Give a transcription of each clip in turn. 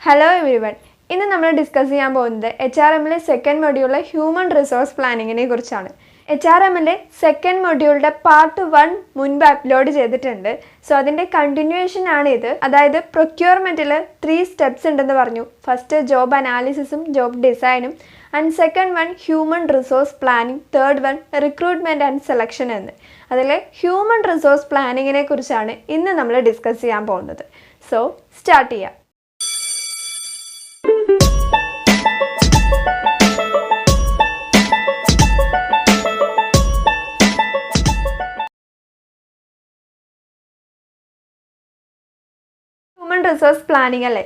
Hello everyone. ഇന്ന് നമ്മൾ discuss ചെയ്യാൻ പോകുന്നത് HRMലെ സെക്കൻഡ് മൊഡ്യൂളിലെ ഹ്യൂമൻ റിസോഴ്സ് പ്ലാനിങ്ങിനെ കുറിച്ചാണ്. HRMന്റെ സെക്കൻഡ് മൊഡ്യൂളിന്റെ പാർട്ട് 1 മുൻപ് അപ്ലോഡ് ചെയ്തിട്ടുണ്ട്. സോ അതിന്റെ കണ്ടിന്യൂവേഷൻ ആണ് ഇത്. അതായത് പ്രൊക്യൂർമെന്റിൽ 3 സ്റ്റെപ്സ് ഉണ്ടെന്ന് പറഞ്ഞു. ഫസ്റ്റ് ജോബ് അനാലിസിസും ജോബ് ഡിസൈനും and second one human resource planning, third one recruitment and selection എന്ന്. അതിലെ ഹ്യൂമൻ റിസോഴ്സ് പ്ലാനിങ്ങിനെ കുറിച്ചാണ് ഇന്ന് നമ്മൾ ഡിസ്കസ് ചെയ്യാൻ പോകുന്നത്. സോ സ്റ്റാർട്ട് ചെയ്യാം. ഹ്യൂമൻ റിസോഴ്സ് പ്ലാനിങ് അല്ലേ?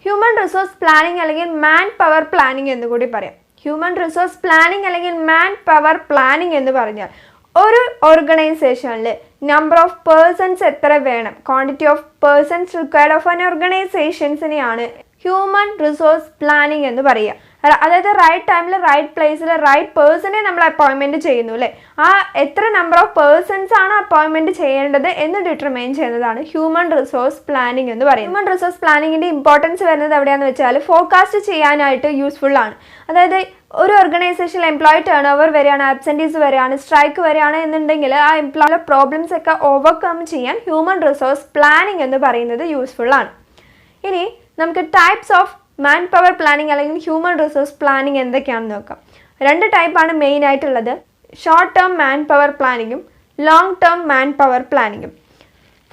ഹ്യൂമൻ റിസോഴ്സ് പ്ലാനിങ് അല്ലെങ്കിൽ മാൻ പവർ പ്ലാനിങ് എന്ന് കൂടി പറയാം. ഹ്യൂമൻ റിസോഴ്സ് പ്ലാനിങ് അല്ലെങ്കിൽ മാൻ പവർ പ്ലാനിങ് എന്ന് പറഞ്ഞാൽ ഒരു ഓർഗനൈസേഷനിൽ നമ്പർ ഓഫ് പേഴ്സൺസ് എത്ര വേണം, quantity of persons required of an ഓർഗനൈസേഷൻസിനെയാണ് ഹ്യൂമൻ റിസോഴ്സ് പ്ലാനിങ് എന്ന് പറയുക. അതായത് റൈറ്റ് ടൈമിൽ റൈറ്റ് പ്ലേസിൽ റൈറ്റ് പേഴ്സണെ നമ്മൾ അപ്പോയിൻമെൻറ്റ് ചെയ്യുന്നു അല്ലേ? ആ എത്ര നമ്പർ ഓഫ് പേഴ്സൺസ് ആണ് അപ്പോയിൻമെൻറ്റ് ചെയ്യേണ്ടത് എന്ന് ഡിറ്റർമൈൻ ചെയ്യുന്നതാണ് ഹ്യൂമൻ റിസോഴ്സ് പ്ലാനിങ് എന്ന് പറയുന്നത്. ഹ്യൂമൻ റിസോഴ്സ് പ്ലാനിങ്ങിൻ്റെ ഇമ്പോർട്ടൻസ് വരുന്നത് എവിടെയാണെന്ന് വെച്ചാൽ ഫോർകാസ്റ്റ് ചെയ്യാനായിട്ട് യൂസ്ഫുൾ ആണ്. അതായത് ഒരു ഓർഗനൈസേഷനിൽ എംപ്ലോയി ടേൺ ഓവർ വരികയാണ്, ആബ്സെൻറ്റീസ് വരികയാണ്, സ്ട്രൈക്ക് വരികയാണ് എന്നുണ്ടെങ്കിൽ ആ എംപ്ലോയിയുടെ പ്രോബ്ലംസ് ഒക്കെ ഓവർകം ചെയ്യാൻ ഹ്യൂമൻ റിസോഴ്സ് പ്ലാനിങ് എന്ന് പറയുന്നത് യൂസ്ഫുൾ ആണ്. ഇനി നമുക്ക് types of man power planning അല്ലെങ്കിൽ ഹ്യൂമൻ റിസോഴ്സ് പ്ലാനിങ് എന്തൊക്കെയാണെന്ന് നോക്കാം. 2 ടൈപ്പാണ് മെയിൻ ആയിട്ടുള്ളത്. ഷോർട്ട് ടേം മാൻ പവർ പ്ലാനിങ്ങും ലോങ് ടേം മാൻ പവർ പ്ലാനിങ്ങും.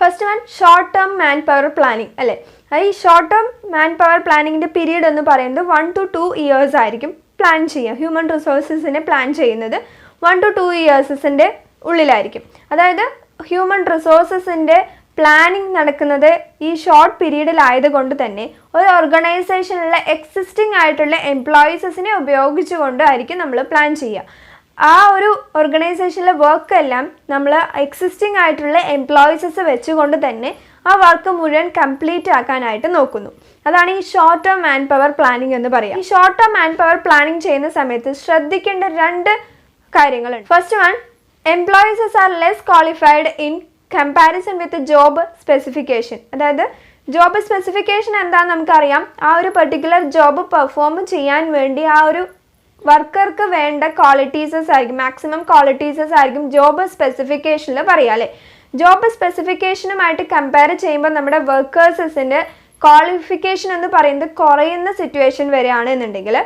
First one short term man power planning അല്ലേ? ഈ ഷോർട്ട് ടേം മാൻ പവർ പ്ലാനിങ്ങിൻ്റെ പീരീഡ് എന്ന് പറയുന്നത് 1 to 2 years ആയിരിക്കും പ്ലാൻ ചെയ്യുക. ഹ്യൂമൻ റിസോഴ്സസിനെ പ്ലാൻ ചെയ്യുന്നത് 1 to 2 yearsൻ്റെ ഉള്ളിലായിരിക്കും. അതായത് ഹ്യൂമൻ റിസോഴ്സസിൻ്റെ പ്ലാനിങ് നടക്കുന്നത് ഈ ഷോർട്ട് പീരീഡിലായതുകൊണ്ട് തന്നെ ഒരു ഓർഗനൈസേഷനിലെ എക്സിസ്റ്റിംഗ് ആയിട്ടുള്ള എംപ്ലോയീസിനെ ഉപയോഗിച്ചുകൊണ്ടായിരിക്കും നമ്മൾ പ്ലാൻ ചെയ്യുക. ആ ഒരു ഓർഗനൈസേഷനിലെ വർക്ക് എല്ലാം നമ്മൾ എക്സിസ്റ്റിംഗ് ആയിട്ടുള്ള എംപ്ലോയീസസ് വെച്ചുകൊണ്ട് തന്നെ ആ വർക്ക് മുഴുവൻ കംപ്ലീറ്റ് ആക്കാനായിട്ട് നോക്കുന്നു. അതാണ് ഈ short term man power planning എന്ന് പറയുക. ഈ short term man power planning ചെയ്യുന്ന സമയത്ത് ശ്രദ്ധിക്കേണ്ട 2 കാര്യങ്ങളുണ്ട്. First one, employees are less qualified in comparison with job specification. അതായത് ജോബ് സ്പെസിഫിക്കേഷൻ എന്താണെന്ന് നമുക്കറിയാം. ആ ഒരു പെർട്ടിക്കുലർ ജോബ് പെർഫോം ചെയ്യാൻ വേണ്ടി ആ ഒരു വർക്കർക്ക് വേണ്ട ക്വാളിറ്റീസസ് ആയിരിക്കും, മാക്സിമം ക്വാളിറ്റീസസ് ആയിരിക്കും ജോബ് സ്പെസിഫിക്കേഷനിൽ പറയുക അല്ലേ? ജോബ് സ്പെസിഫിക്കേഷനുമായിട്ട് കമ്പയർ ചെയ്യുമ്പോൾ നമ്മുടെ വർക്കേഴ്സിൻ്റെ ക്വാളിഫിക്കേഷൻ എന്ന് പറയുന്നത് കുറയുന്ന സിറ്റുവേഷൻ വരികയാണ് എന്നുണ്ടെങ്കിൽ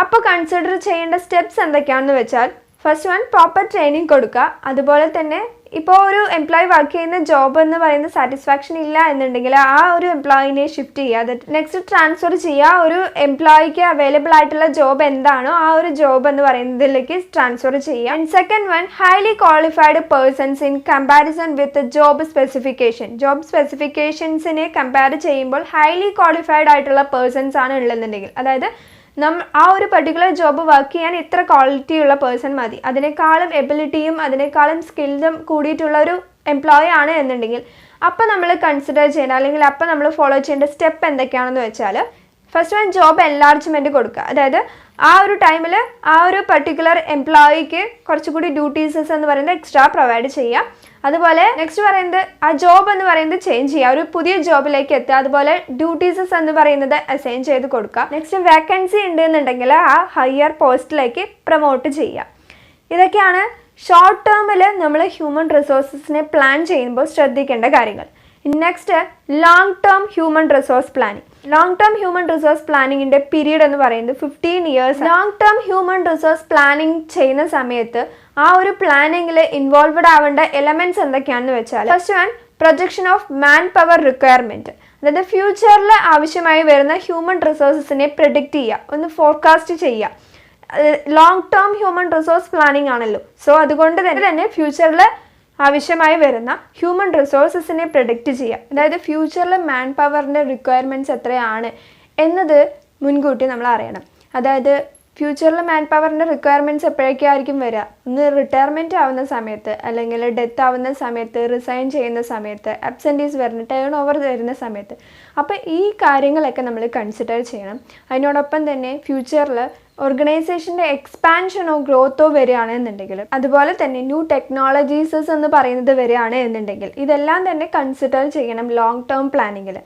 അപ്പോൾ കൺസിഡർ ചെയ്യേണ്ട സ്റ്റെപ്സ് എന്തൊക്കെയാണെന്ന് വെച്ചാൽ, ഫസ്റ്റ് വൺ, പ്രോപ്പർ ട്രെയിനിങ് കൊടുക്കുക. അതുപോലെ തന്നെ ഇപ്പോൾ ഒരു എംപ്ലോയി വർക്ക് ചെയ്യുന്ന ജോബ് എന്ന് പറയുന്ന സാറ്റിസ്ഫാക്ഷൻ ഇല്ല എന്നുണ്ടെങ്കിൽ ആ ഒരു എംപ്ലോയിനെ ഷിഫ്റ്റ് ചെയ്യുക. നെക്സ്റ്റ് ട്രാൻസ്ഫർ ചെയ്യുക. ഒരു എംപ്ലോയിക്ക് അവൈലബിൾ ആയിട്ടുള്ള ജോബ് എന്താണോ ആ ഒരു ജോബ് എന്ന് പറയുന്നതിലേക്ക് ട്രാൻസ്ഫർ ചെയ്യുക. And second one, highly qualified persons in comparison with job specification. Job സ്പെസിഫിക്കേഷൻസിനെ കമ്പയർ ചെയ്യുമ്പോൾ ഹൈലി ക്വാളിഫൈഡ് ആയിട്ടുള്ള പേഴ്സൺസ് ആണ് ഉള്ളതെന്നുണ്ടെങ്കിൽ, അതായത് ആ ഒരു പെർട്ടിക്കുലർ ജോബ് വർക്ക് ചെയ്യാൻ ഇത്ര ക്വാളിറ്റി ഉള്ള പേഴ്സൺ മതി, അതിനേക്കാളും എബിലിറ്റിയും അതിനേക്കാളും സ്കിൽഡും കൂടിയിട്ടുള്ള ഒരു എംപ്ലോയി ആണ് എന്നുണ്ടെങ്കിൽ അപ്പോൾ നമ്മൾ കൺസിഡർ ചെയ്യേണ്ട അല്ലെങ്കിൽ അപ്പോൾ നമ്മൾ ഫോളോ ചെയ്യേണ്ട സ്റ്റെപ്പ് എന്തൊക്കെയാണെന്ന് വെച്ചാൽ, ഫസ്റ്റ് വൺ, ജോബ് എൻലാർജ്മെൻറ്റ് കൊടുക്കുക. അതായത് ആ ഒരു ടൈമിൽ ആ ഒരു പെർട്ടിക്കുലർ എംപ്ലോയിക്ക് കുറച്ചുകൂടി ഡ്യൂട്ടീസസ് എന്ന് പറയുന്നത് എക്സ്ട്രാ പ്രൊവൈഡ് ചെയ്യുക. അതുപോലെ നെക്സ്റ്റ് പറയുന്നത് ആ ജോബ് എന്ന് പറയുന്നത് ചേഞ്ച് ചെയ്യുക, ഒരു പുതിയ ജോബിലേക്ക് എത്തുക. അതുപോലെ ഡ്യൂട്ടീസസ് എന്ന് പറയുന്നത് അസൈൻ ചെയ്ത് കൊടുക്കുക. നെക്സ്റ്റ് വേക്കൻസി ഉണ്ട് എന്നുണ്ടെങ്കിൽ ആ ഹയർ പോസ്റ്റിലേക്ക് പ്രൊമോട്ട് ചെയ്യുക. ഇതൊക്കെയാണ് ഷോർട്ട് ടേമിൽ നമ്മൾ ഹ്യൂമൻ റിസോഴ്സസിനെ പ്ലാൻ ചെയ്യുമ്പോൾ ശ്രദ്ധിക്കേണ്ട കാര്യങ്ങൾ. Next, long term human resource planning. Long term human resource പ്ലാനിങ്ങിൻ്റെ പീരീഡ് എന്ന് പറയുന്നത് 15 years. Long term human resource planning ചെയ്യുന്ന സമയത്ത് ആ ഒരു പ്ലാനിങ്ങിൽ ഇൻവോൾവഡ് ആവേണ്ട എലമെന്റ്സ് എന്തൊക്കെയാണെന്ന് വെച്ചാൽ, first one, projection of man power requirement. അതായത് ഫ്യൂച്ചറിൽ ആവശ്യമായി വരുന്ന ഹ്യൂമൻ റിസോഴ്സസിനെ പ്രെഡിക്റ്റ് ചെയ്യുക, ഒന്ന് ഫോർകാസ്റ്റ് ചെയ്യുക. Long term human resource planning ആണല്ലോ. സോ അതുകൊണ്ട് തന്നെ ഫ്യൂച്ചറിൽ ആവശ്യമായി വരുന്ന ഹ്യൂമൻ റിസോഴ്സസിനെ പ്രെഡിക്റ്റ് ചെയ്യുക. അതായത് ഫ്യൂച്ചറിൽ മാൻ പവറിൻ്റെ റിക്വയർമെൻറ്റ്സ് എത്രയാണ് എന്നത് മുൻകൂട്ടി നമ്മൾ അറിയണം. അതായത് ഫ്യൂച്ചറിൽ മാൻ പവറിൻ്റെ റിക്വയർമെൻറ്റ്സ് എപ്പോഴൊക്കെയായിരിക്കും വരിക? ഒന്ന് റിട്ടയർമെൻറ്റ് ആവുന്ന സമയത്ത്, അല്ലെങ്കിൽ ഡെത്ത് ആവുന്ന സമയത്ത്, റിസൈൻ ചെയ്യുന്ന സമയത്ത്, അബ്സെൻറ്റീസ് വരുന്ന, ടേൺ ഓവർ വരുന്ന സമയത്ത്. അപ്പോൾ ഈ കാര്യങ്ങളൊക്കെ നമ്മൾ കൺസിഡർ ചെയ്യണം. അതിനോടൊപ്പം തന്നെ ഫ്യൂച്ചറിൽ ഓർഗനൈസേഷൻ്റെ എക്സ്പാൻഷനോ ഗ്രോത്തോ വരികയാണെന്നുണ്ടെങ്കിൽ, അതുപോലെ തന്നെ ന്യൂ ടെക്നോളജീസസ് എന്ന് പറയുന്നത് വരികയാണ് എന്നുണ്ടെങ്കിൽ ഇതെല്ലാം തന്നെ കൺസിഡർ ചെയ്യണം ലോങ് ടേം പ്ലാനിങ്ങിൽ.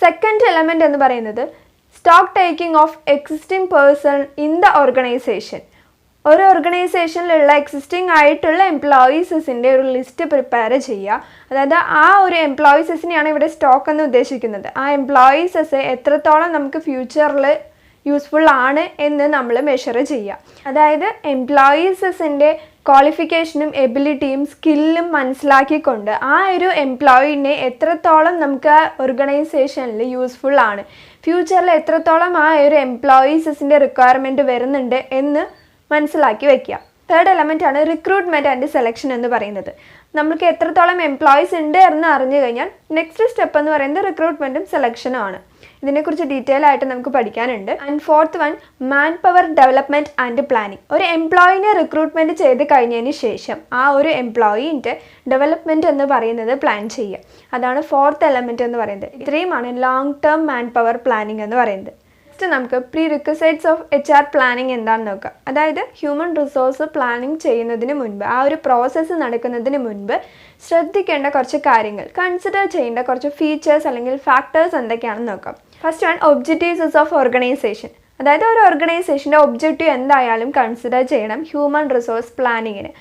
സെക്കൻഡ് എലമെൻറ്റ് എന്ന് പറയുന്നത് stock taking of existing person in the organisation. ഒരു ഓർഗനൈസേഷനിലുള്ള എക്സിസ്റ്റിംഗ് ആയിട്ടുള്ള എംപ്ലോയീസിൻ്റെ ഒരു ലിസ്റ്റ് പ്രിപ്പയർ ചെയ്യുക. അതായത് ആ ഒരു എംപ്ലോയീസിനെയാണ് ഇവിടെ സ്റ്റോക്ക് എന്ന് ഉദ്ദേശിക്കുന്നത്. ആ എംപ്ലോയീസസ് എത്രത്തോളം നമുക്ക് ഫ്യൂച്ചറിൽ യൂസ്ഫുൾ ആണ് എന്ന് നമ്മൾ മെഷർ ചെയ്യുക. അതായത് എംപ്ലോയീസിൻ്റെ ക്വാളിഫിക്കേഷനും എബിലിറ്റിയും സ്കില്ലും മനസ്സിലാക്കിക്കൊണ്ട് ആ ഒരു എംപ്ലോയിനെ എത്രത്തോളം നമുക്ക് ആ ഓർഗനൈസേഷനിൽ യൂസ്ഫുൾ ആണ്, ഫ്യൂച്ചറിൽ എത്രത്തോളം ആ ഒരു എംപ്ലോയീസിൻ്റെ റിക്വയർമെൻറ്റ് വരുന്നുണ്ട് എന്ന് മനസ്സിലാക്കി വയ്ക്കുക. തേർഡ് എലമെൻ്റ് ആണ് റിക്രൂട്ട്മെൻറ്റ് ആൻഡ് സെലക്ഷൻ എന്ന് പറയുന്നത്. നമുക്ക് എത്രത്തോളം എംപ്ലോയീസ് ഉണ്ട് എന്ന് അറിഞ്ഞു കഴിഞ്ഞാൽ നെക്സ്റ്റ് സ്റ്റെപ്പ് എന്ന് പറയുന്നത് റിക്രൂട്ട്മെൻറ്റും സെലക്ഷനും ആണ്. ഇതിനെക്കുറിച്ച് ഡീറ്റെയിൽ ആയിട്ട് നമുക്ക് പഠിക്കാനുണ്ട്. And fourth one, man power development and planning. ഒരു എംപ്ലോയിനെ റിക്രൂട്ട്മെൻറ്റ് ചെയ്ത് കഴിഞ്ഞതിന് ശേഷം ആ ഒരു എംപ്ലോയിൻ്റെ ഡെവലപ്മെൻറ്റ് എന്ന് പറയുന്നത് പ്ലാൻ ചെയ്യുക. അതാണ് ഫോർത്ത് എലമെൻറ്റ് എന്ന് പറയുന്നത്. ഇത്രയുമാണ് long term man power planning എന്ന് പറയുന്നത്. നെക്സ്റ്റ് നമുക്ക് pre requisites of HR planning എന്താണെന്ന് നോക്കാം. അതായത് ഹ്യൂമൻ റിസോഴ്സ് പ്ലാനിങ് ചെയ്യുന്നതിന് മുൻപ്, ആ ഒരു പ്രോസസ്സ് നടക്കുന്നതിന് മുൻപ് ശ്രദ്ധിക്കേണ്ട കുറച്ച് കാര്യങ്ങൾ, കൺസിഡർ ചെയ്യേണ്ട കുറച്ച് ഫീച്ചേഴ്സ് അല്ലെങ്കിൽ ഫാക്ടേഴ്സ് എന്തൊക്കെയാണെന്ന് നോക്കാം. First one, objectives of organisation. അതായത് ഒരു ഓർഗനൈസേഷൻ്റെ ഒബ്ജക്റ്റീവ് എന്തായാലും കൺസിഡർ ചെയ്യണം ഹ്യൂമൻ റിസോഴ്സ് പ്ലാനിങ്ങിന്.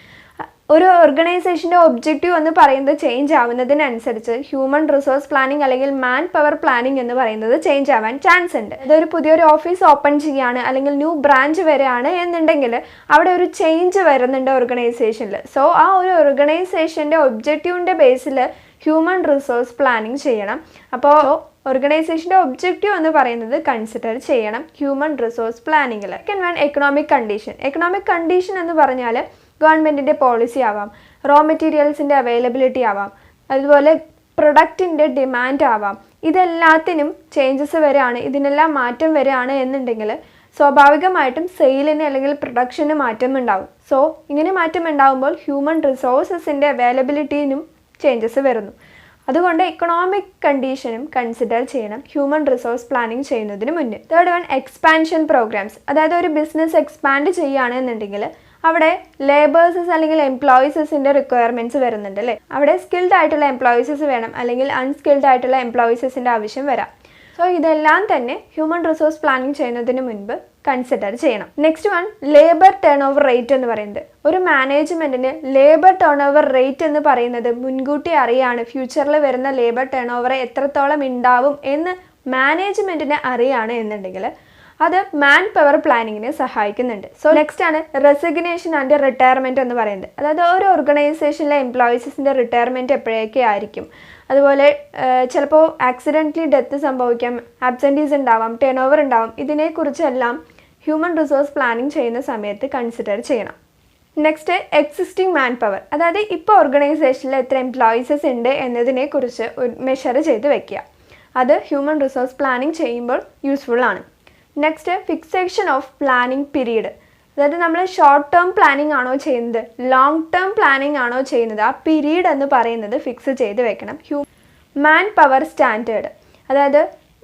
ഒരു ഓർഗനൈസേഷൻ്റെ ഒബ്ജക്റ്റീവ് എന്ന് പറയുന്നത് ചേഞ്ച് ആവുന്നതിനനുസരിച്ച് ഹ്യൂമൻ റിസോഴ്സ് പ്ലാനിങ് അല്ലെങ്കിൽ മാൻ പവർ പ്ലാനിങ് എന്ന് പറയുന്നത് ചേഞ്ച് ആവാൻ ചാൻസ് ഉണ്ട്. അതൊരു പുതിയൊരു ഓഫീസ് ഓപ്പൺ ചെയ്യുകയാണ് അല്ലെങ്കിൽ ന്യൂ ബ്രാഞ്ച് വരികയാണ് എന്നുണ്ടെങ്കിൽ അവിടെ ഒരു ചേഞ്ച് വരുന്നുണ്ട് ഓർഗനൈസേഷനിൽ. സോ ആ ഒരു ഓർഗനൈസേഷൻ്റെ ഒബ്ജക്റ്റീവിൻ്റെ ബേസിൽ ഹ്യൂമൻ റിസോഴ്സ് പ്ലാനിങ് ചെയ്യണം. അപ്പോൾ ഓർഗനൈസേഷൻ്റെ ഒബ്ജക്റ്റീവ് എന്ന് പറയുന്നത് കൺസിഡർ ചെയ്യണം ഹ്യൂമൻ റിസോഴ്സ് പ്ലാനിങ്ങിൽ. Second one, economic condition. Economic condition എന്ന് പറഞ്ഞാൽ ഗവൺമെൻറ്റിൻ്റെ പോളിസി ആവാം, റോ മെറ്റീരിയൽസിൻ്റെ അവൈലബിലിറ്റി ആവാം, അതുപോലെ പ്രൊഡക്റ്റിൻ്റെ ഡിമാൻഡ് ആവാം. ഇതെല്ലാത്തിനും ചേഞ്ചസ് വരികയാണ്, ഇതിനെല്ലാം മാറ്റം വരികയാണ് എന്നുണ്ടെങ്കിൽ സ്വാഭാവികമായിട്ടും സെയിലിന് അല്ലെങ്കിൽ പ്രൊഡക്ഷന് മാറ്റം ഉണ്ടാവും. സോ ഇങ്ങനെ മാറ്റം ഉണ്ടാകുമ്പോൾ ഹ്യൂമൻ റിസോഴ്സസിൻ്റെ അവൈലബിലിറ്റിനും ചേഞ്ചസ് വരുന്നു. അതുകൊണ്ട് എക്കണോമിക് കണ്ടീഷനും കൺസിഡർ ചെയ്യണം ഹ്യൂമൻ റിസോഴ്സ് പ്ലാനിങ് ചെയ്യുന്നതിന് മുന്നേ. Third one, expansion programs. അതായത് ഒരു ബിസിനസ് എക്സ്പാൻഡ് ചെയ്യുകയാണെന്നുണ്ടെങ്കിൽ അവിടെ ലേബേഴ്സസ് അല്ലെങ്കിൽ എംപ്ലോയീസിൻ്റെ റിക്വയർമെൻറ്റ്സ് വരുന്നുണ്ട് അല്ലേ. അവിടെ സ്കിൽഡ് ആയിട്ടുള്ള എംപ്ലോയീസസ് വേണം അല്ലെങ്കിൽ അൺസ്കിൽഡ് ആയിട്ടുള്ള എംപ്ലോയീസിൻ്റെ ആവശ്യം വരാം. സോ ഇതെല്ലാം തന്നെ ഹ്യൂമൻ റിസോഴ്സ് പ്ലാനിങ് ചെയ്യുന്നതിന് മുൻപ് കൺസിഡർ ചെയ്യണം. Next one, labour turn over rate എന്ന് പറയുന്നത്. ഒരു മാനേജ്മെൻറ്റിന് ലേബർ ടേൺ ഓവർ റേറ്റ് എന്ന് പറയുന്നത് മുൻകൂട്ടി അറിയാണ് ഫ്യൂച്ചറിൽ വരുന്ന ലേബർ ടേൺ ഓവർ എത്രത്തോളം ഉണ്ടാവും എന്ന് മാനേജ്മെൻറ്റിനെ അറിയാണ് എന്നുണ്ടെങ്കിൽ അത് മാൻ പവർ പ്ലാനിങ്ങിനെ സഹായിക്കുന്നുണ്ട്. സോ നെക്സ്റ്റ് ആണ് റെസിഗ്നേഷൻ ആൻഡ് റിട്ടയർമെൻറ്റ് എന്ന് പറയുന്നത്. അതായത് ഒരു ഓർഗനൈസേഷനിലെ എംപ്ലോയീസിൻ്റെ റിട്ടയർമെൻറ്റ് എപ്പോഴൊക്കെ ആയിരിക്കും, അതുപോലെ ചിലപ്പോൾ ആക്സിഡൻ്റലി ഡെത്ത് സംഭവിക്കാം, ആബ്സെൻറ്റീസ് ഉണ്ടാവാം, ടേൺ ഓവർ ഉണ്ടാവാം. ഇതിനെക്കുറിച്ചെല്ലാം ഹ്യൂമൻ റിസോഴ്സ് പ്ലാനിങ് ചെയ്യുന്ന സമയത്ത് കൺസിഡർ ചെയ്യണം. Next, existing man power. അതായത് ഇപ്പോൾ ഓർഗനൈസേഷനിൽ എത്ര എംപ്ലോയീസസ് ഉണ്ട് എന്നതിനെക്കുറിച്ച് മെഷർ ചെയ്ത് വെക്കുക. അത് ഹ്യൂമൻ റിസോഴ്സ് പ്ലാനിങ് ചെയ്യുമ്പോൾ യൂസ്ഫുൾ ആണ്. Next, fixation of planning period. അതായത് നമ്മൾ ഷോർട്ട് ടേം പ്ലാനിങ് ആണോ ചെയ്യുന്നത്, ലോങ് ടേം പ്ലാനിങ് ആണോ ചെയ്യുന്നത്, ആ പീരീഡ് എന്ന് പറയുന്നത് ഫിക്സ് ചെയ്ത് വെക്കണം. Man power standard. അതായത്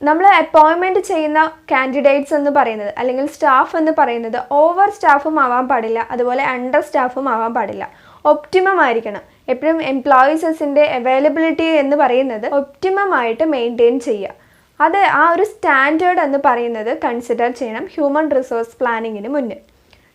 നമ്മൾ അപ്പോയിൻമെൻറ്റ് ചെയ്യുന്ന കാൻഡിഡേറ്റ്സ് എന്ന് പറയുന്നത് അല്ലെങ്കിൽ സ്റ്റാഫ് എന്ന് പറയുന്നത് ഓവർ സ്റ്റാഫും ആവാൻ പാടില്ല, അതുപോലെ അണ്ടർ സ്റ്റാഫും ആവാൻ പാടില്ല. ഒപ്റ്റിമം ആയിരിക്കണം. എപ്പോഴും എംപ്ലോയീസിൻ്റെ അവൈലബിലിറ്റി എന്ന് പറയുന്നത് ഒപ്റ്റിമം ആയിട്ട് മെയിൻറ്റെയിൻ ചെയ്യുക. അത് ആ ഒരു സ്റ്റാൻഡേർഡ് എന്ന് പറയുന്നത് കൺസിഡർ ചെയ്യണം ഹ്യൂമൻ റിസോഴ്സ് പ്ലാനിങ്ങിന് മുന്നേ.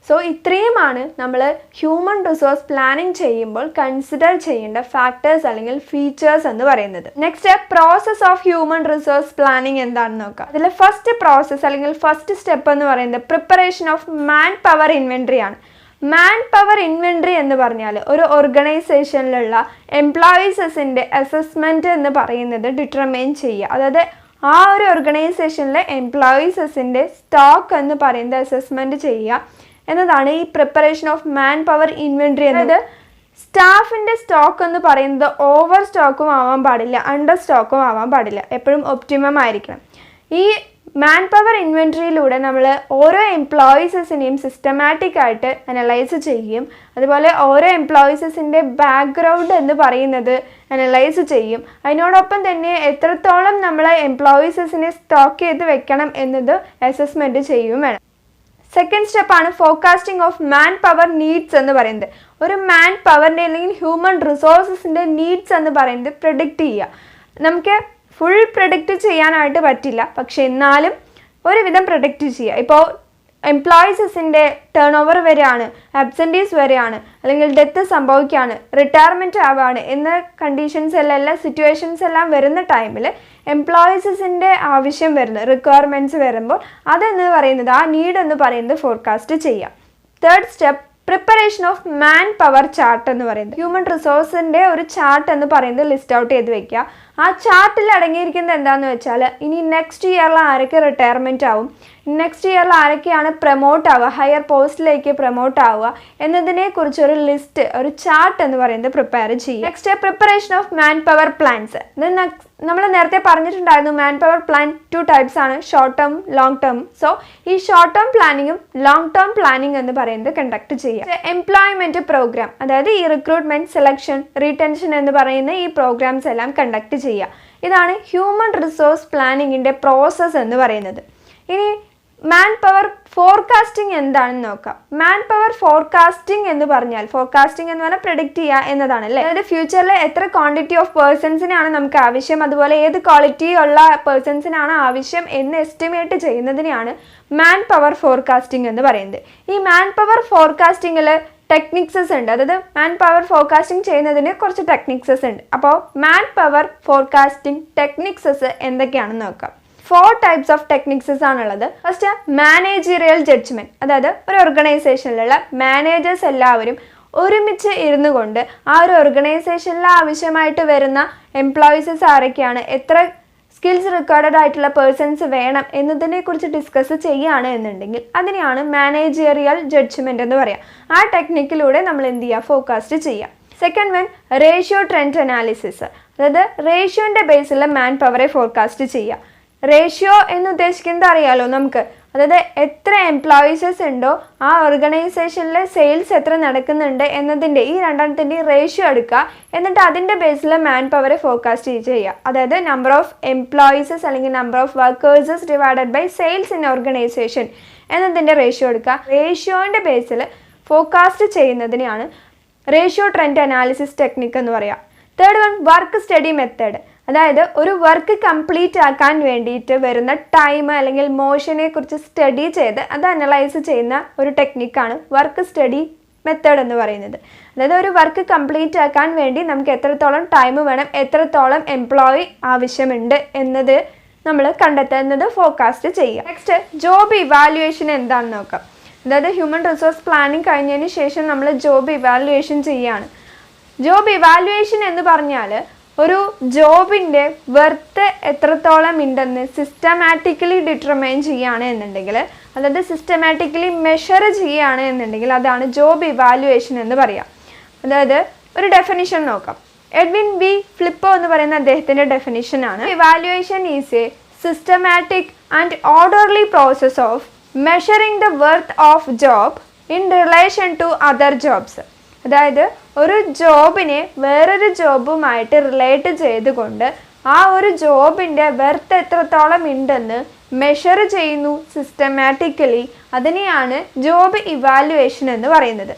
സോ ഇത്രയുമാണ് നമ്മൾ ഹ്യൂമൻ റിസോഴ്സ് പ്ലാനിങ് ചെയ്യുമ്പോൾ കൺസിഡർ ചെയ്യേണ്ട ഫാക്ടേഴ്സ് അല്ലെങ്കിൽ ഫീച്ചേഴ്സ് എന്ന് പറയുന്നത്. Next, process of human resource planning എന്താണെന്ന് നോക്കാം. അതിൽ ഫസ്റ്റ് പ്രോസസ്സ് അല്ലെങ്കിൽ ഫസ്റ്റ് സ്റ്റെപ്പ് എന്ന് പറയുന്നത് preparation of man power inventory ആണ്. മാൻ പവർ ഇൻവെൻട്രി എന്ന് പറഞ്ഞാൽ ഒരു ഓർഗനൈസേഷനിലുള്ള എംപ്ലോയീസിൻ്റെ അസസ്മെൻറ്റ് എന്ന് പറയുന്നത് ഡിറ്റർമൈൻ ചെയ്യുക. അതായത് ആ ഒരു ഓർഗനൈസേഷനിലെ എംപ്ലോയീസിൻ്റെ സ്റ്റോക്ക് എന്ന് പറയുന്നത് അസസ്മെൻറ്റ് ചെയ്യുക എന്നതാണ് ഈ preparation of man power inventory എന്നത്. സ്റ്റാഫിൻ്റെ സ്റ്റോക്ക് എന്ന് പറയുന്നത് ഓവർ സ്റ്റോക്കും ആവാൻ പാടില്ല, അണ്ടർ സ്റ്റോക്കും ആവാൻ പാടില്ല, എപ്പോഴും ഒപ്റ്റിമം ആയിരിക്കണം. ഈ മാൻ പവർ ഇൻവെൻട്രിയിലൂടെ നമ്മൾ ഓരോ എംപ്ലോയീസിനെയും സിസ്റ്റമാറ്റിക് ആയിട്ട് അനലൈസ് ചെയ്യും. അതുപോലെ ഓരോ എംപ്ലോയീസിൻ്റെ ബാക്ക്ഗ്രൗണ്ട് എന്ന് പറയുന്നത് അനലൈസ് ചെയ്യും. അതിനോടൊപ്പം തന്നെ എത്രത്തോളം നമ്മൾ എംപ്ലോയീസിനെ സ്റ്റോക്ക് ചെയ്ത് വെക്കണം എന്നത് അസസ്മെൻറ്റ് ചെയ്യും വേണം. സെക്കൻഡ് സ്റ്റെപ്പാണ് forecasting of man power needs എന്ന് പറയുന്നത്. ഒരു മാൻ പവറിൻ്റെ അല്ലെങ്കിൽ ഹ്യൂമൻ റിസോഴ്സസിൻ്റെ നീഡ്സ് എന്ന് പറയുന്നത് പ്രെഡിക്റ്റ് ചെയ്യുക. നമുക്ക് ഫുൾ പ്രെഡിക്റ്റ് ചെയ്യാനായിട്ട് പറ്റില്ല, പക്ഷെ എന്നാലും ഒരുവിധം പ്രൊഡക്റ്റ് ചെയ്യുക. ഇപ്പോൾ എംപ്ലോയീസിൻ്റെ ടേൺ ഓവർ വരെയാണ്, ആബ്സെൻറ്റീസ് വരെയാണ്, അല്ലെങ്കിൽ ഡെത്ത് സംഭവിക്കുകയാണ്, റിട്ടയർമെൻറ്റ് ആവുകയാണ് എന്ന കണ്ടീഷൻസ് എല്ലാം സിറ്റുവേഷൻസ് എല്ലാം വരുന്ന ടൈമിൽ എംപ്ലോയീസിൻ്റെ ആവശ്യം വരുന്നത്, റിക്വയർമെൻറ്റ്സ് വരുമ്പോൾ അതെന്ന് പറയുന്നത്, ആ നീഡ് എന്ന് പറയുന്നത് ഫോർകാസ്റ്റ് ചെയ്യാം. Third step preparation of man power chart എന്ന് പറയുന്നത്. ഹ്യൂമൻ റിസോഴ്സിൻ്റെ ഒരു ചാർട്ട് എന്ന് പറയുന്നത് ലിസ്റ്റ് ഔട്ട് ചെയ്ത് വെക്കുക. ആ ചാർട്ടിൽ അടങ്ങിയിരിക്കുന്നത് എന്താണെന്ന് വെച്ചാൽ, ഇനി നെക്സ്റ്റ് ഇയറിൽ ആരൊക്കെ റിട്ടയർമെൻറ്റ് ആവും, നെക്സ്റ്റ് ഇയറിൽ ആരൊക്കെയാണ് പ്രൊമോട്ട് ആവുക, ഹയർ പോസ്റ്റിലേക്ക് പ്രൊമോട്ട് ആവുക എന്നതിനെക്കുറിച്ച് ഒരു ലിസ്റ്റ്, ഒരു ചാർട്ട് എന്ന് പറയുന്നത് പ്രിപ്പയർ ചെയ്യുക. Next preparation of man power plans. നമ്മൾ നേരത്തെ പറഞ്ഞിട്ടുണ്ടായിരുന്നു മാൻ പവർ പ്ലാൻ 2 ടൈപ്സ് ആണ്, short term, long term. So ഈ ഷോർട്ട് ടേം പ്ലാനിങ്ങും ലോങ് ടേം പ്ലാനിങ് എന്ന് പറയുന്നത് കണ്ടക്ട് ചെയ്യുക. എംപ്ലോയ്മെൻറ്റ് പ്രോഗ്രാം, അതായത് ഈ റിക്രൂട്ട്മെൻറ്റ്, സെലക്ഷൻ, റീടെൻഷൻ എന്ന് പറയുന്ന ഈ പ്രോഗ്രാംസ് എല്ലാം കണ്ടക്ട് ചെയ്യുക. ഇതാണ് ഹ്യൂമൻ റിസോഴ്സ് പ്ലാനിങ്ങിൻ്റെ പ്രോസസ്സ് എന്ന് പറയുന്നത്. ഇനി മാൻ പവർ ഫോർകാസ്റ്റിംഗ് എന്താണെന്ന് നോക്കാം. മാൻ പവർ ഫോർകാസ്റ്റിംഗ് എന്ന് പറഞ്ഞാൽ, ഫോർകാസ്റ്റിംഗ് എന്ന് പറഞ്ഞാൽ പ്രെഡിക്റ്റ് ചെയ്യുക എന്നതാണ് അല്ലേ. അതായത് ഫ്യൂച്ചറിൽ എത്ര ക്വാണ്ടിറ്റി ഓഫ് പേഴ്സൺസിനാണ് നമുക്ക് ആവശ്യം, അതുപോലെ ഏത് ക്വാളിറ്റി ഉള്ള പേഴ്സൺസിനാണ് ആവശ്യം എന്ന് എസ്റ്റിമേറ്റ് ചെയ്യുന്നതിനെയാണ് മാൻ പവർ ഫോർകാസ്റ്റിംഗ് എന്ന് പറയുന്നത്. ഈ മാൻ പവർ ഫോർകാസ്റ്റിംഗിൽ ടെക്നിക്സസ് ഉണ്ട്. അതായത് മാൻ പവർ ഫോർകാസ്റ്റിംഗ് ചെയ്യുന്നതിന് കുറച്ച് ടെക്നിക്സസ് ഉണ്ട്. അപ്പോൾ മാൻ പവർ ഫോർകാസ്റ്റിംഗ് ടെക്നിക്സസ് എന്തൊക്കെയാണെന്ന് നോക്കാം. 4 ടൈപ്സ് ഓഫ് ടെക്നിക്സസ് ആണുള്ളത്. ഫസ്റ്റ് മാനേജീരിയൽ ജഡ്ജ്മെൻറ്റ്, അതായത് ഒരു ഓർഗനൈസേഷനിലുള്ള മാനേജേഴ്സ് എല്ലാവരും ഒരുമിച്ച് ഇരുന്നു കൊണ്ട് ആ ഒരു ഓർഗനൈസേഷനിൽ ആവശ്യമായിട്ട് വരുന്ന എംപ്ലോയീസസ് ആരൊക്കെയാണ്, എത്ര സ്കിൽസ് റിക്വയർഡ് ആയിട്ടുള്ള പേഴ്സൺസ് വേണം എന്നതിനെക്കുറിച്ച് ഡിസ്കസ് ചെയ്യുകയാണ് എന്നുണ്ടെങ്കിൽ അതിനെയാണ് മാനേജീരിയൽ ജഡ്ജ്മെൻറ്റ് എന്ന് പറയുക. ആ ടെക്നിക്കിലൂടെ നമ്മൾ എന്ത് ചെയ്യുക, ഫോർകാസ്റ്റ് ചെയ്യുക. Second one ratio trend analysis, അതായത് റേഷ്യോൻ്റെ ബേസിൽ മാൻ പവറെ ഫോർകാസ്റ്റ് ചെയ്യുക. റേഷ്യോ എന്ന് ഉദ്ദേശിക്കുന്നത് അറിയാലോ നമുക്ക്, അതായത് എത്ര എംപ്ലോയീസസ് ഉണ്ടോ ആ ഓർഗനൈസേഷനിലെ സെയിൽസ് എത്ര നടക്കുന്നുണ്ട് എന്നതിൻ്റെ, ഈ രണ്ടെണ്ണത്തിൻ്റെയും റേഷ്യോ എടുക്കുക. എന്നിട്ട് അതിൻ്റെ ബേസിൽ മാൻ പവറെ ഫോർകാസ്റ്റ് ചെയ്യുക. അതായത് നമ്പർ ഓഫ് എംപ്ലോയീസസ് അല്ലെങ്കിൽ number of workers divided by sales in organisation എന്നതിൻ്റെ റേഷ്യോ എടുക്കുക. റേഷ്യോൻ്റെ ബേസിൽ ഫോർകാസ്റ്റ് ചെയ്യുന്നതിനെയാണ് റേഷ്യോ ട്രെൻഡ് അനാലിസിസ് ടെക്നിക്ക് എന്ന് പറയുക. Third one work study method, അതായത് ഒരു വർക്ക് കംപ്ലീറ്റ് ആക്കാൻ വേണ്ടിയിട്ട് വരുന്ന ടൈം അല്ലെങ്കിൽ മോഷനെ കുറിച്ച് സ്റ്റഡി ചെയ്ത് അത് അനലൈസ് ചെയ്യുന്ന ഒരു ടെക്നിക്കാണ് വർക്ക് സ്റ്റഡി മെത്തേഡ് എന്ന് പറയുന്നത്. അതായത് ഒരു വർക്ക് കംപ്ലീറ്റ് ആക്കാൻ വേണ്ടി നമുക്ക് എത്രത്തോളം ടൈം വേണം, എത്രത്തോളം എംപ്ലോയി ആവശ്യമുണ്ട് എന്നത് നമ്മൾ കണ്ടെത്തുന്നത് ഫോർകാസ്റ്റ് ചെയ്യുക. നെക്സ്റ്റ് ജോബ് ഇവാലുവേഷൻ എന്താണെന്ന് നോക്കാം. അതായത് ഹ്യൂമൻ റിസോഴ്സ് പ്ലാനിങ് കഴിഞ്ഞതിന് ശേഷം നമ്മൾ ജോബ് ഇവാലുവേഷൻ ചെയ്യുകയാണ്. ജോബ് ഇവാലുവേഷൻ എന്ന് പറഞ്ഞാൽ ഒരു ജോബിൻ്റെ വെർത്ത് എത്രത്തോളം ഉണ്ടെന്ന് സിസ്റ്റമാറ്റിക്കലി ഡിറ്റർമൈൻ ചെയ്യുകയാണ് എന്നുണ്ടെങ്കിൽ, അതായത് സിസ്റ്റമാറ്റിക്കലി മെഷർ ചെയ്യുകയാണ് എന്നുണ്ടെങ്കിൽ അതാണ് ജോബ് ഇവാലുവേഷൻ എന്ന് പറയാം. അതായത് ഒരു ഡെഫിനിഷൻ നോക്കാം. എഡ്വിൻ വി ഫ്ലിപ്പോ എന്ന് പറയുന്ന അദ്ദേഹത്തിൻ്റെ ഡെഫിനിഷനാണ്, evaluation is a systematic and orderly process of measuring the worth of job in relation to other jobs. അതായത് ഒരു ജോബിനെ വേറൊരു ജോബുമായിട്ട് റിലേറ്റ് ചെയ്തുകൊണ്ട് ആ ഒരു ജോബിൻ്റെ വെർത്ത് എത്രത്തോളം ഉണ്ടെന്ന് മെഷർ ചെയ്യുന്നു സിസ്റ്റമാറ്റിക്കലി. അതിനെയാണ് ജോബ് ഇവാലുവേഷൻ എന്ന് പറയുന്നത്.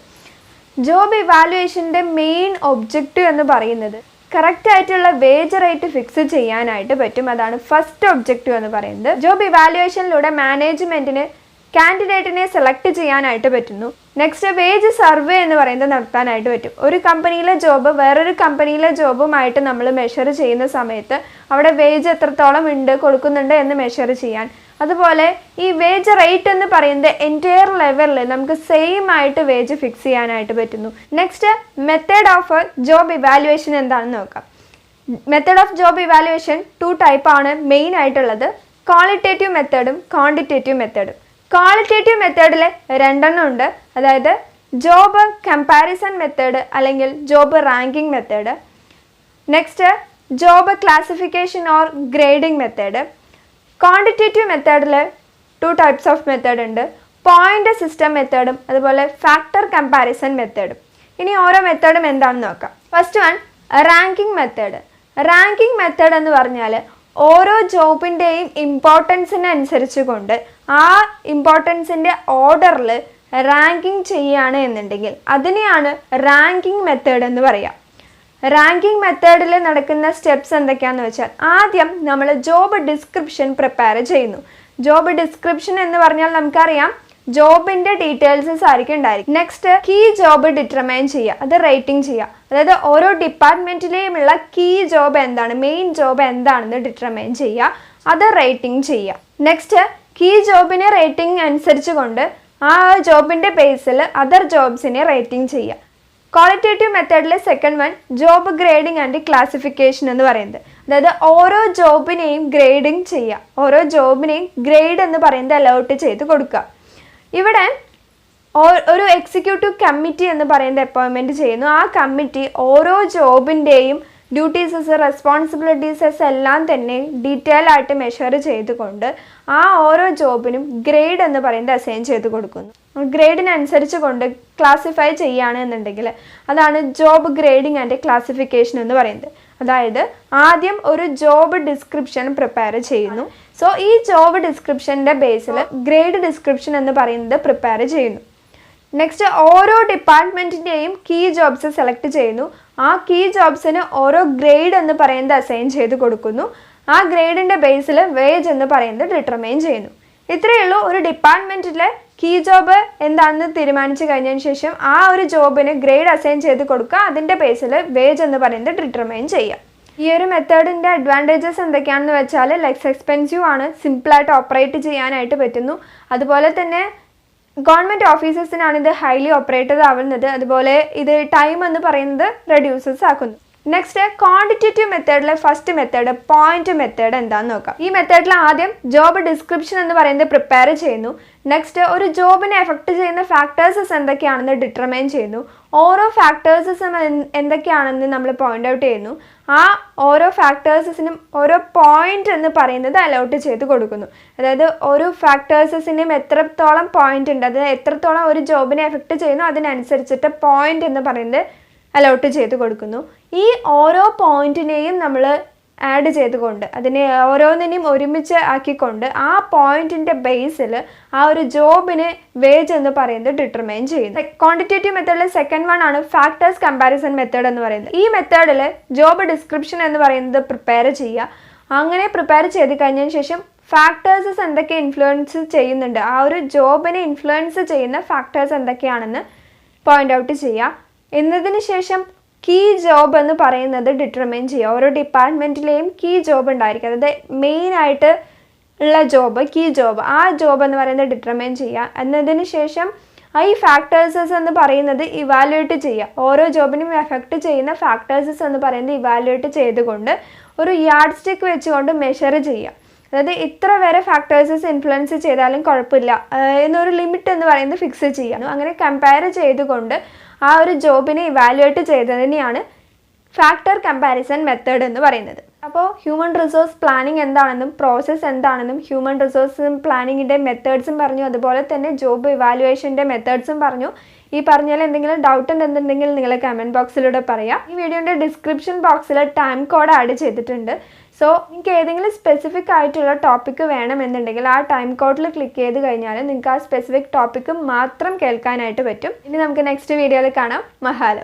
ജോബ് ഇവാലുവേഷൻ്റെ മെയിൻ ഒബ്ജക്റ്റീവ് എന്ന് പറയുന്നത് കറക്റ്റ് ആയിട്ടുള്ള വേജ് റേറ്റ് ഫിക്സ് ചെയ്യാനായിട്ട് പറ്റും. അതാണ് ഫസ്റ്റ് ഒബ്ജക്റ്റീവ് എന്ന് പറയുന്നത്. ജോബ് ഇവാലുവേഷനിലൂടെ മാനേജ്മെൻറ്റിന് കാൻഡിഡേറ്റിനെ സെലക്ട് ചെയ്യാനായിട്ട് പറ്റുന്നു. നെക്സ്റ്റ് വേജ് സർവേ എന്ന് പറയുന്നത് നടത്താനായിട്ട് പറ്റും. ഒരു കമ്പനിയിലെ ജോബ് വേറൊരു കമ്പനിയിലെ ജോബുമായിട്ട് നമ്മൾ മെഷർ ചെയ്യുന്ന സമയത്ത് അവിടെ വേജ് എത്രത്തോളം ഉണ്ട്, കൊടുക്കുന്നുണ്ട് എന്ന് മെഷർ ചെയ്യാൻ. അതുപോലെ ഈ വേജ് റേറ്റ് എന്ന് പറയുന്നത് എൻറ്റയർ ലെവലിൽ നമുക്ക് സെയിം ആയിട്ട് വേജ് ഫിക്സ് ചെയ്യാനായിട്ട് പറ്റുന്നു. Next method of job evaluation എന്താണെന്ന് നോക്കാം. മെത്തേഡ് ഓഫ് ജോബ് ഇവാലുവേഷൻ 2 ടൈപ്പാണ് മെയിൻ ആയിട്ടുള്ളത്, ക്വാളിറ്റേറ്റീവ് മെത്തേഡും ക്വാണ്ടിറ്റേറ്റീവ് മെത്തേഡും. ക്വാളിറ്റേറ്റീവ് മെത്തേഡിൽ 2 ഉണ്ട്, അതായത് ജോബ് കമ്പാരിസൺ മെത്തേഡ് അല്ലെങ്കിൽ job ranking method. Next job classification or grading method. Quantitative മെത്തേഡിൽ 2 ടൈപ്സ് ഓഫ് മെത്തേഡ് ഉണ്ട്, പോയിന്റ് സിസ്റ്റം മെത്തേഡും അതുപോലെ ഫാക്ടർ കമ്പാരിസൺ മെത്തേഡും. ഇനി ഓരോ മെത്തേഡും എന്താണെന്ന് നോക്കാം. First one ranking method. Ranking method എന്ന് പറഞ്ഞാൽ ഓരോ ജോബിൻ്റെയും ഇമ്പോർട്ടൻസിനനുസരിച്ച് കൊണ്ട് ആ ഇമ്പോർട്ടൻസിൻ്റെ ഓർഡറിൽ റാങ്കിങ് ചെയ്യുകയാണ് എന്നുണ്ടെങ്കിൽ അതിനെയാണ് റാങ്കിങ് മെത്തേഡ് എന്ന് പറയുക. റാങ്കിങ് മെത്തേഡിൽ നടക്കുന്ന സ്റ്റെപ്സ് എന്തൊക്കെയാണെന്ന് വെച്ചാൽ, ആദ്യം നമ്മൾ ജോബ് ഡിസ്ക്രിപ്ഷൻ പ്രിപ്പയർ ചെയ്യുന്നു. ജോബ് ഡിസ്ക്രിപ്ഷൻ എന്ന് പറഞ്ഞാൽ നമുക്കറിയാം ജോബിന്റെ ഡീറ്റെയിൽസസ് ആയിരിക്കും ഉണ്ടായിരിക്കും. നെക്സ്റ്റ് കീ ജോബ് ഡിറ്റർമൈൻ ചെയ്യുക, അത് റേറ്റിംഗ് ചെയ്യുക. അതായത് ഓരോ ഡിപ്പാർട്ട്മെന്റിലെയുമുള്ള കീ ജോബ് എന്താണ്, മെയിൻ ജോബ് എന്താണെന്ന് ഡിറ്റർമൈൻ ചെയ്യുക, അത് റേറ്റിംഗ് ചെയ്യുക. നെക്സ്റ്റ് കീ ജോബിനെ റേറ്റിംഗ് അനുസരിച്ച് കൊണ്ട് ആ ജോബിന്റെ ബേസിൽ അതർ ജോബ്സിനെ റേറ്റിംഗ് ചെയ്യുക. ക്വാളിറ്റേറ്റീവ് മെത്തേഡിലെ second one job grading and classification എന്ന് പറയുന്നത്. അതായത് ഓരോ ജോബിനെയും ഗ്രേഡിംഗ് ചെയ്യുക, ഓരോ ജോബിനെയും ഗ്രേഡ് എന്ന് പറയുന്നത് അലോട്ട് ചെയ്ത് കൊടുക്കുക. ഇവിടെ ഒരു എക്സിക്യൂട്ടീവ് കമ്മിറ്റി എന്ന് പറയുന്നത് അപ്പോയിൻമെൻറ്റ് ചെയ്യുന്നു. ആ കമ്മിറ്റി ഓരോ ജോബിൻ്റെയും ഡ്യൂട്ടീസസ് റെസ്പോൺസിബിലിറ്റീസസ് എല്ലാം തന്നെ ഡീറ്റെയിൽ ആയിട്ട് മെഷർ ചെയ്തുകൊണ്ട് ആ ഓരോ ജോബിനും ഗ്രേഡ് എന്ന് പറയുന്നത് അസൈൻ ചെയ്ത് കൊടുക്കുന്നു. ഗ്രേഡിനനുസരിച്ച് കൊണ്ട് ക്ലാസിഫൈ ചെയ്യുകയാണ് എന്നുണ്ടെങ്കിൽ അതാണ് ജോബ് ഗ്രേഡിംഗ് ആൻഡ് ക്ലാസിഫിക്കേഷൻ എന്ന് പറയുന്നത്. അതായത് ആദ്യം ഒരു ജോബ് ഡിസ്ക്രിപ്ഷൻ പ്രിപ്പയർ ചെയ്യുന്നു. സോ ഈ ജോബ് ഡിസ്ക്രിപ്ഷൻ്റെ ബേസിൽ ഗ്രേഡ് ഡിസ്ക്രിപ്ഷൻ എന്ന് പറയുന്നത് പ്രിപ്പയർ ചെയ്യുന്നു. നെക്സ്റ്റ് ഓരോ ഡിപ്പാർട്ട്മെൻറ്റിൻ്റെയും കീ ജോബ്സ് സെലക്ട് ചെയ്യുന്നു. ആ കീ ജോബ്സിന് ഓരോ ഗ്രേഡ് എന്ന് പറയുന്നത് അസൈൻ ചെയ്ത് കൊടുക്കുന്നു. ആ ഗ്രേഡിൻ്റെ ബേസിൽ വേജ് എന്ന് പറയുന്നത് ഡിറ്റർമൈൻ ചെയ്യുന്നു. ഇത്രയേ ഉള്ളൂ. ഒരു ഡിപ്പാർട്ട്മെൻറ്റിലെ കീ ജോബ് എന്താണെന്ന് തീരുമാനിച്ചു കഴിഞ്ഞതിന് ശേഷം ആ ഒരു ജോബിന് ഗ്രേഡ് അസൈൻ ചെയ്ത് കൊടുക്കുക, അതിൻ്റെ ബേസിൽ വേജ് എന്ന് പറയുന്നത് ഡിറ്റർമൈൻ ചെയ്യുക. ഈ ഒരു മെത്തേഡിൻ്റെ അഡ്വാൻറ്റേജസ് എന്തൊക്കെയാണെന്ന് വെച്ചാൽ ലെസ് എക്സ്പെൻസീവ് ആണ്, സിമ്പിളായിട്ട് ഓപ്പറേറ്റ് ചെയ്യാനായിട്ട് പറ്റുന്നു. അതുപോലെ തന്നെ ഗവൺമെൻറ് ഓഫീസേഴ്സിനാണ് ഇത് ഹൈലി ഓപ്പറേറ്റഡ് ആവുന്നത്. അതുപോലെ ഇത് ടൈം എന്ന് പറയുന്നത് റെഡ്യൂസസ് ആക്കുന്നു. നെക്സ്റ്റ് ക്വാണ്ടിറ്റേറ്റീവ് മെത്തേഡിലെ ഫസ്റ്റ് മെത്തേഡ് പോയിന്റ് മെത്തേഡ് എന്താണെന്ന് നോക്കാം. ഈ മെത്തേഡിൽ ആദ്യം ജോബ് ഡിസ്ക്രിപ്ഷൻ എന്ന് പറയുന്നത് പ്രിപ്പയർ ചെയ്യുന്നു. നെക്സ്റ്റ് ഒരു ജോബിനെ എഫക്റ്റ് ചെയ്യുന്ന ഫാക്ടേഴ്സസ് എന്തൊക്കെയാണെന്ന് ഡിറ്റർമൈൻ ചെയ്യുന്നു. ഓരോ ഫാക്ടേഴ്സസും എന്തൊക്കെയാണെന്ന് നമ്മൾ പോയിന്റ് ഔട്ട് ചെയ്യുന്നു. ആ ഓരോ ഫാക്ടേഴ്സസിനും ഓരോ പോയിന്റ് എന്ന് പറയുന്നത് അലോട്ട് ചെയ്ത് കൊടുക്കുന്നു. അതായത് ഓരോ ഫാക്ടേഴ്സസിനും എത്രത്തോളം പോയിന്റ് ഉണ്ട്, അത് എത്രത്തോളം ഒരു ജോബിനെ എഫക്റ്റ് ചെയ്യുന്നു അതിനനുസരിച്ചിട്ട് പോയിന്റ് എന്ന് പറയുന്നത് അലോട്ട് ചെയ്ത് കൊടുക്കുന്നു. ഈ ഓരോ പോയിന്റിനെയും നമ്മൾ ആഡ് ചെയ്തുകൊണ്ട് അതിനെ ഓരോന്നിനെയും ഒരുമിച്ച് ആക്കിക്കൊണ്ട് ആ പോയിന്റിൻ്റെ ബേസിൽ ആ ഒരു ജോബിന് വേജ് എന്ന് പറയുന്നത് ഡിറ്റർമൈൻ ചെയ്യുന്നു. ക്വാണ്ടിറ്റേറ്റീവ് മെത്തേഡിലെ സെക്കൻഡ് വൺ ആണ് ഫാക്ടേഴ്സ് കമ്പാരിസൺ മെത്തേഡ് എന്ന് പറയുന്നത്. ഈ മെത്തേഡിൽ ജോബ് ഡിസ്ക്രിപ്ഷൻ എന്ന് പറയുന്നത് പ്രിപ്പയർ ചെയ്യുക. അങ്ങനെ പ്രിപ്പയർ ചെയ്ത് കഴിഞ്ഞതിന് ശേഷം ഫാക്ടേഴ്സസ് എന്തൊക്കെ ഇൻഫ്ലുവൻസ് ചെയ്യുന്നുണ്ട്, ആ ഒരു ജോബിനെ ഇൻഫ്ലുവൻസ് ചെയ്യുന്ന ഫാക്ടേഴ്സ് എന്തൊക്കെയാണെന്ന് പോയിന്റ് ഔട്ട് ചെയ്യുക. എന്നതിന് ശേഷം കീ ജോബ് എന്ന് പറയുന്നത് ഡിറ്റർമൈൻ ചെയ്യുക. ഓരോ ഡിപ്പാർട്ട്മെൻറ്റിലെയും കീ ജോബ് ഉണ്ടായിരിക്കും, അതായത് മെയിനായിട്ട് ഉള്ള ജോബ് കീ ജോബ്, ആ ജോബ് എന്ന് പറയുന്നത് ഡിറ്റർമൈൻ ചെയ്യുക. എന്നതിന് ശേഷം ഈ ഫാക്ടേഴ്സസ് എന്ന് പറയുന്നത് ഇവാലുവേറ്റ് ചെയ്യുക. ഓരോ ജോബിനും എഫക്റ്റ് ചെയ്യുന്ന ഫാക്ടേഴ്സസ് എന്ന് പറയുന്നത് ഇവാലുവേറ്റ് ചെയ്തുകൊണ്ട് ഒരു യാർഡ് സ്റ്റിക്ക് വെച്ചുകൊണ്ട് മെഷർ ചെയ്യുക. അതായത് ഇത്ര വരെ ഫാക്ടേഴ്സസ് ഇൻഫ്ലുവൻസ് ചെയ്താലും കുഴപ്പമില്ല എന്നൊരു ലിമിറ്റ് എന്ന് പറയുന്നത് ഫിക്സ് ചെയ്യണം. അങ്ങനെ കമ്പയർ ചെയ്തുകൊണ്ട് ആ ഒരു ജോബിനെ ഇവാലുവേറ്റ് ചെയ്തതിനെയാണ് ഫാക്ടർ കമ്പാരിസൺ മെത്തേഡ് എന്ന് പറയുന്നത്. അപ്പോൾ ഹ്യൂമൻ റിസോഴ്സ് പ്ലാനിങ് എന്താണെന്നും പ്രോസസ്സ് എന്താണെന്നും ഹ്യൂമൻ റിസോഴ്സ് പ്ലാനിങ്ങിൻ്റെ മെത്തേഡ്സും പറഞ്ഞു. അതുപോലെ തന്നെ ജോബ് ഇവാലുവേഷൻ്റെ മെത്തേഡ്സും പറഞ്ഞു. ഈ പറഞ്ഞാൽ എന്തെങ്കിലും ഡൗട്ട് ഉണ്ടെന്നുണ്ടെങ്കിൽ നിങ്ങൾ കമൻറ്റ് ബോക്സിലൂടെ പറയാം. ഈ വീഡിയോൻ്റെ ഡിസ്ക്രിപ്ഷൻ ബോക്സിൽ ടൈം കോഡ് ആഡ് ചെയ്തിട്ടുണ്ട്. സോ നിങ്ങൾക്ക് ഏതെങ്കിലും സ്പെസിഫിക് ആയിട്ടുള്ള ടോപ്പിക്ക് വേണമെന്നുണ്ടെങ്കിൽ ആ ടൈം കോഡിൽ ക്ലിക്ക് ചെയ്ത് കഴിഞ്ഞാൽ നിങ്ങൾക്ക് ആ സ്പെസിഫിക് ടോപ്പിക്ക് മാത്രം കേൾക്കാനായിട്ട് പറ്റും. ഇനി നമുക്ക് നെക്സ്റ്റ് വീഡിയോയിൽ കാണാം. മഹാലോ.